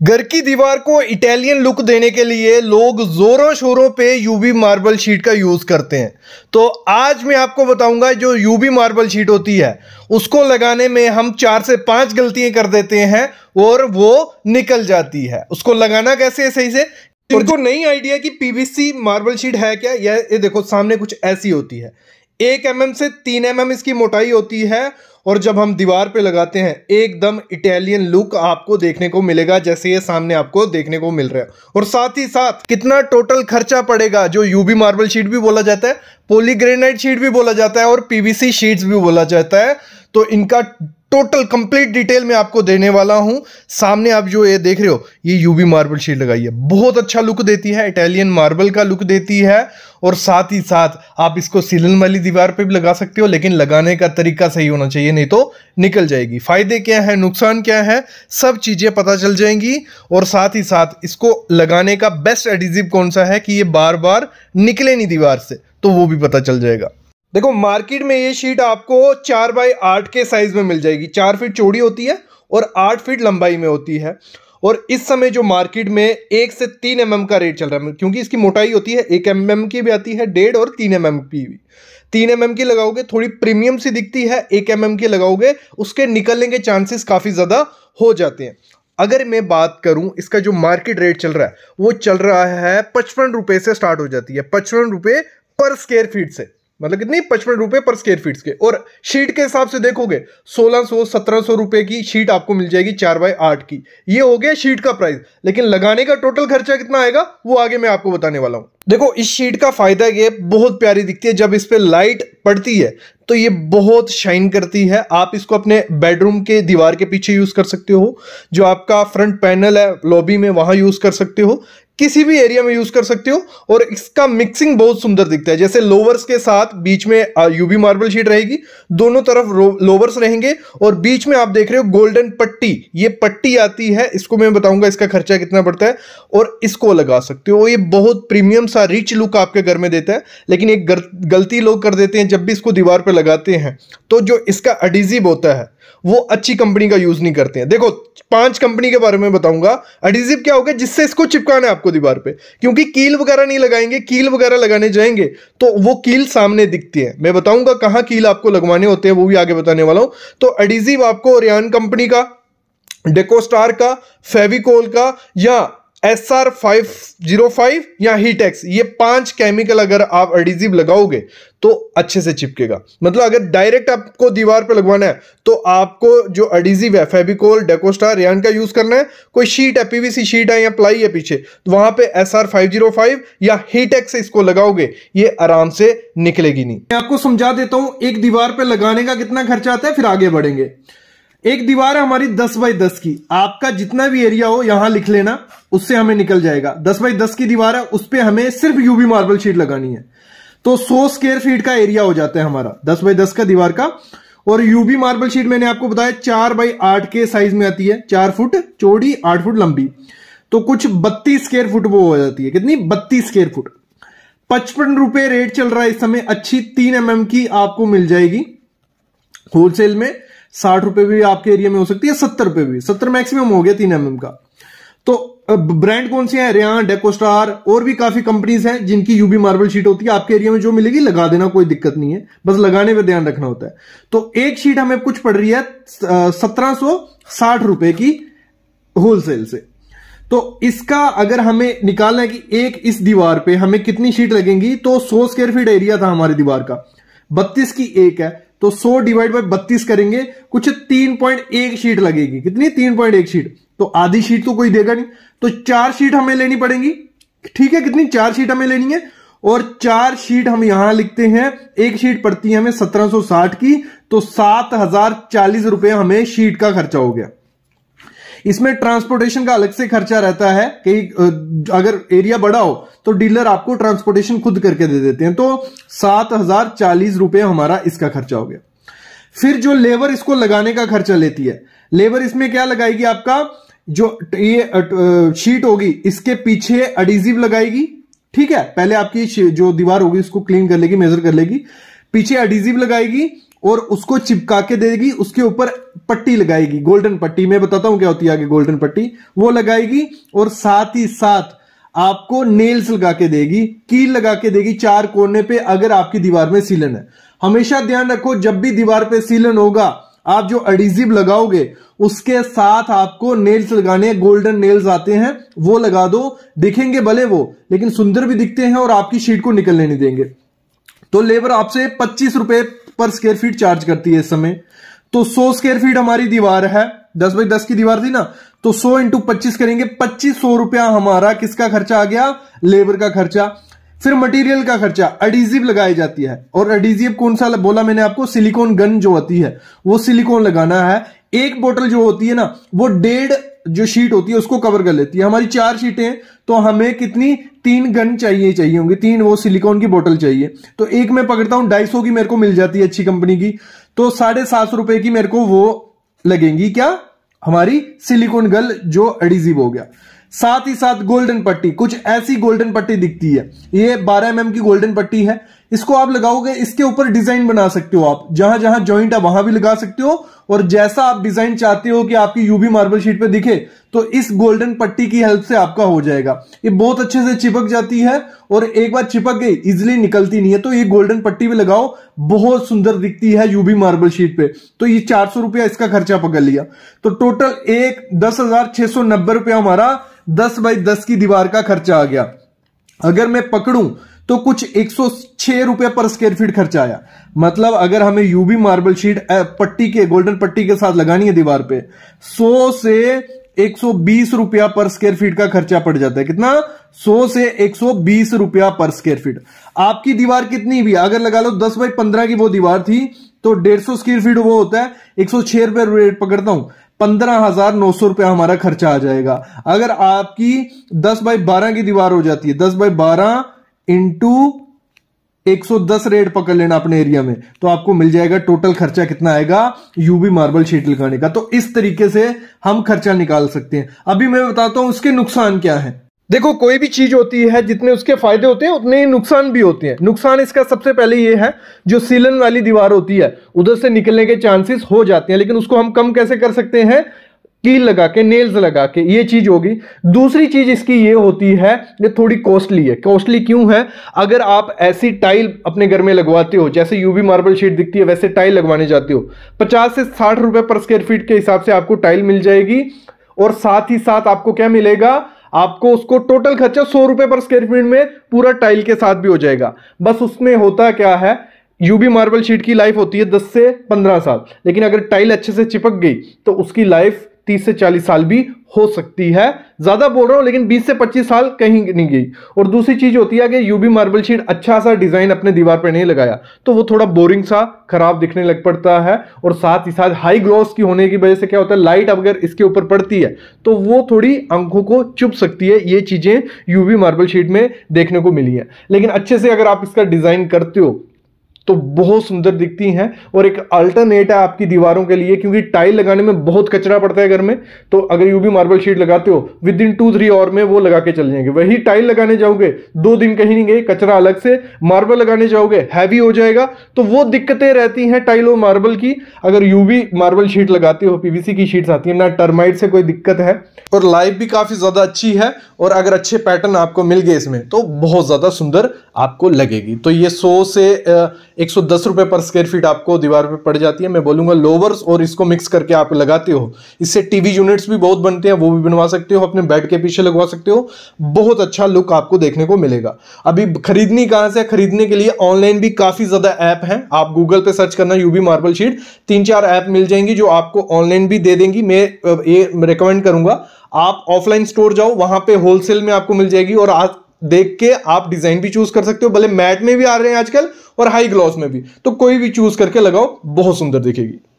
घर की दीवार को इटालियन लुक देने के लिए लोग जोरों शोरों पे यूवी मार्बल शीट का यूज करते हैं। तो आज मैं आपको बताऊंगा जो यूवी मार्बल शीट होती है उसको लगाने में हम 4 से 5 गलतियां कर देते हैं और वो निकल जाती है। उसको लगाना कैसे है सही से। इनको नहीं आइडिया कि पीवीसी मार्बल शीट है क्या। ये देखो सामने कुछ ऐसी होती है। 1 mm से 3 mm इसकी मोटाई होती है और जब हम दीवार पे लगाते हैं एकदम इटालियन लुक आपको देखने को मिलेगा जैसे ये सामने आपको देखने को मिल रहा है। और साथ ही साथ कितना टोटल खर्चा पड़ेगा, जो यूवी मार्बल शीट भी बोला जाता है, पॉलीग्रेनाइट शीट भी बोला जाता है और पीवीसी शीट्स भी बोला जाता है। तो इनका टोटल कंप्लीट डिटेल में आपको देने वाला हूं। सामने आप जो ये देख रहे हो ये यूवी मार्बल शीट लगाई है, बहुत अच्छा लुक देती है, इटालियन मार्बल का लुक देती है। और साथ ही साथ आप इसको सीलन वाली दीवार पे भी लगा सकते हो, लेकिन लगाने का तरीका सही होना चाहिए, नहीं तो निकल जाएगी। फायदे क्या है, नुकसान क्या है, सब चीजें पता चल जाएंगी। और साथ ही साथ इसको लगाने का बेस्ट एडिजिव कौन सा है कि ये बार बार निकले नहीं दीवार से, तो वो भी पता चल जाएगा। देखो मार्केट में ये शीट आपको 4x8 के साइज में मिल जाएगी। 4 फीट चौड़ी होती है और 8 फीट लंबाई में होती है। और इस समय जो मार्केट में 1 से 3 mm का रेट चल रहा है, क्योंकि इसकी मोटाई होती है 1 mm की भी आती है, 1.5 और 3 mm की भी। 3 mm की लगाओगे थोड़ी प्रीमियम सी दिखती है, 1 mm की लगाओगे उसके निकलने के चांसेस काफ़ी ज़्यादा हो जाते हैं। अगर मैं बात करूं इसका जो मार्केट रेट चल रहा है वो चल रहा है 55 रुपये से स्टार्ट हो जाती है। 55 रुपये पर स्क्वायर फीट से, मतलब कितनी 55 रुपये पर स्क्वायर फीट के। और शीट के हिसाब से देखोगे 1600-1700 रुपए की शीट आपको मिल जाएगी 4x8 की। ये हो गया शीट का प्राइस, लेकिन लगाने का टोटल खर्चा कितना आएगा वो आगे मैं आपको बताने वाला हूं। देखो इस शीट का फायदा ये बहुत प्यारी दिखती है, जब इस पे लाइट पड़ती है तो ये बहुत शाइन करती है। आप इसको अपने बेडरूम के दीवार के पीछे यूज कर सकते हो, जो आपका फ्रंट पैनल है लॉबी में वहां यूज कर सकते हो, किसी भी एरिया में यूज कर सकते हो। और इसका मिक्सिंग बहुत सुंदर दिखता है, जैसे लोवर्स के साथ बीच में यूवी मार्बल शीट रहेगी, दोनों तरफ लोवर्स रहेंगे और बीच में आप देख रहे हो गोल्डन पट्टी, ये पट्टी आती है। इसको मैं बताऊंगा इसका खर्चा कितना पड़ता है और इसको लगा सकते हो। ये बहुत प्रीमियम सा रिच लुक आपके घर में देता है। लेकिन एक गलती लोग कर देते हैं, जब भी इसको दीवार पे लगाते हैं तो जो इसका एडिजिव होता है वो अच्छी कंपनी का यूज नहीं करते हैं। देखो 5 कंपनी के बारे में बताऊंगा। एडिजिव क्या होगा, जिससे इसको चिपकाना है आपको दीवार पे, क्योंकि कील वगैरह नहीं लगाएंगे। कील वगैरह लगाने जाएंगे तो वो कील सामने दिखती है। मैं बताऊंगा कहां कील आपको लगवाने होते हैं, वो भी आगे बताने वाला हूं। तो एडिजिव आपको ओरियन कंपनी का, डेकोस्टार का, फेविकोल का या SR 505 या हीटेक्स, ये 5 केमिकल अगर आप एडिजिव लगाओगे तो अच्छे से चिपकेगा। मतलब अगर डायरेक्ट आपको दीवार पे लगवाना है तो आपको जो एडिजिव है फेविकोल, डेकोस्टार, रेयन का यूज करना है। कोई शीट है, पीवीसी शीट है या प्लाई है पीछे, तो वहां पे SR 505 या हीटेक्स से इसको लगाओगे, ये आराम से निकलेगी नहीं। मैं आपको समझा देता हूं एक दीवार पे लगाने का कितना खर्चा आता है, फिर आगे बढ़ेंगे। एक दीवार है हमारी 10x10 की, आपका जितना भी एरिया हो यहां लिख लेना, उससे हमें निकल जाएगा। 10x10 की दीवार है, उस पे हमें सिर्फ यूवी मार्बल शीट लगानी है, तो 100 स्क्वायर फीट का एरिया हो जाता है हमारा 10x10 का दीवार का। और यूवी मार्बल शीट मैंने आपको बताया 4x8 के साइज में आती है, 4 फुट चौड़ी, 8 फुट लंबी, तो कुछ 32 स्क्वायर फुट वो हो जाती है। कितनी? 32 स्क्वायर फुट। 55 रुपए रेट चल रहा है इस समय। अच्छी 3 mm की आपको मिल जाएगी होलसेल में। 60 रुपए भी आपके एरिया में हो सकती है, 70 रुपए भी, 70 मैक्सिमम हो गया 3 mm का। तो ब्रांड कौन से हैं? रेयन, डेकोस्टार, और भी काफी कंपनीज हैं जिनकी यूवी मार्बल शीट होती है। आपके एरिया में जो मिलेगी लगा देना, कोई दिक्कत नहीं है, बस लगाने पे ध्यान रखना होता है। तो एक शीट हमें कुछ पड़ रही है 1760 रुपए की होलसेल से। तो इसका अगर हमें निकालना है कि एक इस दीवार पे हमें कितनी शीट लगेंगी, तो 100 स्क्वायर फीट एरिया था हमारी दीवार का, 32 की एक है, तो 100 डिवाइड बाय 32 करेंगे, कुछ 3.1 शीट लगेगी। कितनी? 3.1 शीट। तो आधी शीट तो कोई देगा नहीं, तो 4 शीट हमें लेनी पड़ेंगी। ठीक है, कितनी? 4 शीट हमें लेनी है। और 4 शीट हम यहां लिखते हैं, एक शीट पड़ती है हमें 1760 की, तो 7040 रुपए हमें शीट का खर्चा हो गया। इसमें ट्रांसपोर्टेशन का अलग से खर्चा रहता है कि अगर एरिया बड़ा हो तो डीलर आपको ट्रांसपोर्टेशन खुद करके दे देते हैं। तो 7040 रुपए हमारा इसका खर्चा हो गया। फिर जो लेबर इसको लगाने का खर्चा लेती है, लेबर इसमें क्या लगाएगी? आपका जो ये शीट होगी इसके पीछे एडिजिव लगाएगी। ठीक है, पहले आपकी जो दीवार होगी उसको क्लीन कर लेगी, मेजर कर लेगी, पीछे एडिजिव लगाएगी और उसको चिपका के देगी, उसके ऊपर पट्टी लगाएगी, गोल्डन पट्टी। मैं बताता हूं क्या होती है आगे गोल्डन पट्टी, वो लगाएगी। और साथ ही साथ आपको नेल्स लगा के देगी, कील लगा के देगी 4 कोने पे, अगर आपकी दीवार में सीलन है। हमेशा ध्यान रखो, जब भी दीवार पे सीलन होगा, आप जो एडहेसिव लगाओगे उसके साथ आपको नेल्स लगाने, गोल्डन नेल्स आते हैं, वो लगा दो। दिखेंगे भले वो, लेकिन सुंदर भी दिखते हैं और आपकी शीट को निकलने नहीं देंगे। तो लेबर आपसे 25 रुपए पर स्क्वायर फीट चार्ज करती है इस समय। तो 100 स्क्वायर फीट हमारी दीवार है, 10 बाई 10 की दीवार थी ना, तो 100 इंटू 25 करेंगे, 2500 रुपया हमारा किसका खर्चा आ गया, लेबर का खर्चा। फिर मटेरियल का खर्चा, एडहेसिव लगाई जाती है, और एडहेसिव कौन सा बोला मैंने आपको, सिलिकॉन गन जो होती है वो सिलिकॉन लगाना है। एक बोतल जो होती है ना, वो 1.5 जो शीट होती है उसको कवर कर लेती है। हमारी 4 शीटें, तो हमें कितनी, 3 गन चाहिए होंगी, 3 वो सिलिकॉन की बोतल चाहिए। तो एक मैं पकड़ता हूं 250 की मेरे को मिल जाती है अच्छी कंपनी की, तो 750 रुपए की मेरे को वो लगेंगी, क्या, हमारी सिलिकॉन गन जो एडहेसिव हो गया। साथ ही साथ गोल्डन पट्टी, कुछ ऐसी गोल्डन पट्टी दिखती है, ये 12 mm की गोल्डन पट्टी है, इसको आप लगाओगे, इसके ऊपर डिजाइन बना सकते हो आप, जहां जहां जॉइंट है वहां भी लगा सकते हो, और जैसा आप डिजाइन चाहते हो कि आपकी यूवी मार्बल शीट पे दिखे, तो इस गोल्डन पट्टी की हेल्प से आपका हो जाएगा। ये बहुत अच्छे से चिपक जाती है, और एक बार चिपक गई इजिली निकलती नहीं है। तो ये गोल्डन पट्टी भी लगाओ, बहुत सुंदर दिखती है यूवी मार्बल शीट पे। तो ये 400 रुपया इसका खर्चा पकड़ लिया, तो टोटल 10,690 रुपया हमारा 10 बाई 10 की दीवार का खर्चा आ गया। अगर मैं पकड़ूं तो कुछ 106 रुपए पर स्क्वायर फीट खर्चा आया। मतलब अगर हमें यूवी मार्बल शीट पट्टी के, गोल्डन पट्टी के साथ लगानी है दीवार पे, 100 से 120 रुपया पर स्क्वायर फीट का खर्चा पड़ जाता है। कितना, 100 से 120 रुपया पर स्क्वायर फीट। आपकी दीवार कितनी भी, अगर लगा लो 10 बाई 15 की वो दीवार थी, तो 150 स्क्वायर फीट वो होता है, 106 रुपए रेट पकड़ता हूं, 15,900 रुपया हमारा खर्चा आ जाएगा। अगर आपकी 10 बाई 12 की दीवार हो जाती है, 10 बाई 12 इंटू 110 रेट पकड़ लेना अपने एरिया में, तो आपको मिल जाएगा टोटल खर्चा कितना आएगा यूवी मार्बल शीट लगाने का। तो इस तरीके से हम खर्चा निकाल सकते हैं। अभी मैं बताता हूं उसके नुकसान क्या है। देखो, कोई भी चीज होती है, जितने उसके फायदे होते हैं उतने ही नुकसान भी होते हैं। नुकसान इसका सबसे पहले ये है, जो सीलन वाली दीवार होती है उधर से निकलने के चांसेस हो जाते हैं, लेकिन उसको हम कम कैसे कर सकते हैं, कील लगा के, नेल्स लगा के, ये चीज होगी। दूसरी चीज इसकी ये होती है, ये थोड़ी कॉस्टली है। कॉस्टली क्यों है, अगर आप ऐसी टाइल अपने घर में लगवाते हो, जैसे यूवी मार्बल शीट दिखती है वैसे टाइल लगवाने जाते हो, 50 से 60 रुपए पर स्क्वायर फीट के हिसाब से आपको टाइल मिल जाएगी। और साथ ही साथ आपको क्या मिलेगा, आपको उसको टोटल खर्चा 100 रुपए पर स्क्वायर फीट में पूरा टाइल के साथ भी हो जाएगा। बस उसमें होता क्या है, यूवी मार्बल शीट की लाइफ होती है 10 से 15 साल, लेकिन अगर टाइल अच्छे से चिपक गई तो उसकी लाइफ 30 से 40 साल भी हो सकती है। ज्यादा बोल रहा हूं, लेकिन 20 से 25 साल कहीं नहीं गई। और दूसरी चीज होती है कि यूवी मार्बल शीट अच्छा सा डिजाइन अपने दीवार पर नहीं लगाया तो वो थोड़ा बोरिंग सा, खराब दिखने लग पड़ता है। और साथ ही साथ हाई ग्लॉस की होने की वजह से क्या होता है, लाइट अगर इसके ऊपर पड़ती है तो वो थोड़ी आंखों को चुभ सकती है। ये चीजें यूवी मार्बल शीट में देखने को मिली है। लेकिन अच्छे से अगर आप इसका डिजाइन करते हो तो बहुत सुंदर दिखती हैं, और एक अल्टरनेट है आपकी दीवारों के लिए, क्योंकि टाइल लगाने में बहुत कचरा पड़ता है घर में। तो अगर यूवी मार्बल शीट लगाते हो, विद इन 2-3 आवर में वो लगा के चल जाएंगे। वही टाइल लगाने जाओगे 2 दिन कहीं नहीं गए, कचरा अलग से, मार्बल लगाने जाओगे हैवी हो जाएगा। तो वो दिक्कतें रहती हैं टाइल और मार्बल की। अगर यूवी मार्बल शीट लगाते हो, पीवीसी की शीट्स आती है ना, टर्माइट से कोई दिक्कत है, और लाइफ भी काफी ज्यादा अच्छी है। और अगर अच्छे पैटर्न आपको मिल गए इसमें तो बहुत ज्यादा सुंदर आपको लगेगी। तो ये 100 से 110 रुपए पर स्क्वायर फीट आपको दीवार पे पड़ जाती है। मैं बोलूंगा लोवर्स और इसको मिक्स करके आप लगाते हो, इससे टीवी यूनिट्स भी बहुत बनते हैं, वो भी बनवा सकते हो, अपने बेड के पीछे लगवा सकते हो। बहुत अच्छा लुक आपको देखने को मिलेगा। अभी खरीदनी कहां से, खरीदने के लिए ऑनलाइन भी काफी ज्यादा ऐप हैं। आप गूगल पे सर्च करना यूवी मार्बल शीट, 3-4 ऐप मिल जाएंगी जो आपको ऑनलाइन भी दे देंगी। मैं ये रिकमेंड करूंगा आप ऑफलाइन स्टोर जाओ, वहां पे होलसेल में आपको मिल जाएगी, और आज देख के आप डिजाइन भी चूज कर सकते हो। भले मैट में भी आ रहे हैं आजकल और हाई ग्लॉस में भी, तो कोई भी चूज करके लगाओ, बहुत सुंदर दिखेगी।